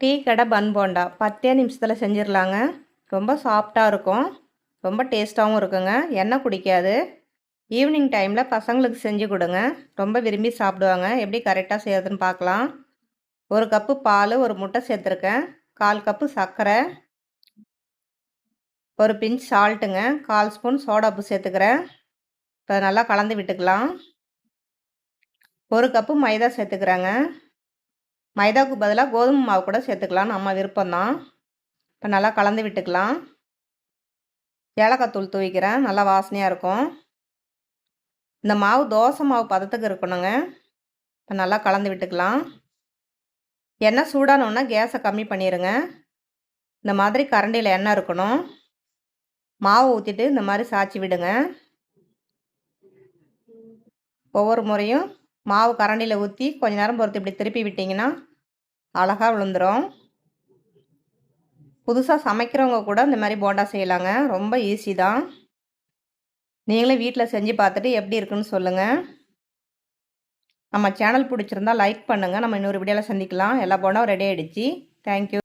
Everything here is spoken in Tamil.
டீ கடை பன் போண்டா 10 நிமிஷத்தில் செஞ்சிடலாங்க. ரொம்ப சாஃப்டாக இருக்கும், ரொம்ப டேஸ்ட்டாகவும் இருக்குங்க. எண்ணெய் குடிக்காது. ஈவினிங் டைமில் பசங்களுக்கு செஞ்சு கொடுங்க, ரொம்ப விரும்பி சாப்பிடுவாங்க. எப்படி கரெக்டாக செய்யறதுன்னு பார்க்கலாம். 1 கப்பு பால், 1 முட்டை சேர்த்துருக்கேன், 1/4 கப்பு சர்க்கரை, 1 பிஞ்ச் சால்ட்டுங்க, 1/4 ஸ்பூன் சோடாப்பு சேர்த்துக்கிறேன். இப்போ நல்லா கலந்து விட்டுக்கலாம். 1 கப்பு மைதா சேர்த்துக்கிறேங்க. மைதாவுக்கு பதிலாக கோதுமை மாவு கூட சேர்த்துக்கலாம், நம்ம விருப்பம்தான். இப்போ நல்லா கலந்து விட்டுக்கலாம். ஏலக்காய் தூள் தூவிக்கிறேன், நல்லா வாசனையாக இருக்கும். இந்த மாவு தோசை மாவு பதத்துக்கு இருக்கணுங்க. இப்போ நல்லா கலந்து விட்டுக்கலாம். எண்ணெய் சூடானோன்னா கேஸை கம்மி பண்ணிடுங்க. இந்த மாதிரி கரண்டியில் எண்ணெய் இருக்கணும். மாவு ஊற்றிட்டு இந்த மாதிரி சாய்ச்சி விடுங்க. ஒவ்வொரு முறையும் மாவு கரண்டியில் ஊற்றி கொஞ்ச நேரம் பொறுத்து இப்படி திருப்பி விட்டிங்கன்னா அழகாக விழுந்துடும். புதுசாக சமைக்கிறவங்க கூட இந்த மாதிரி போண்டா செய்யலாங்க, ரொம்ப ஈஸி தான். நீங்களும் வீட்டில் செஞ்சு பார்த்துட்டு எப்படி இருக்குன்னு சொல்லுங்கள். நம்ம சேனல் பிடிச்சிருந்தா லைக் பண்ணுங்கள். நம்ம இன்னொரு வீடியோவில் சந்திக்கலாம். எல்லா போண்டாவும் ரெடி ஆகிடுச்சு. தேங்க்யூ.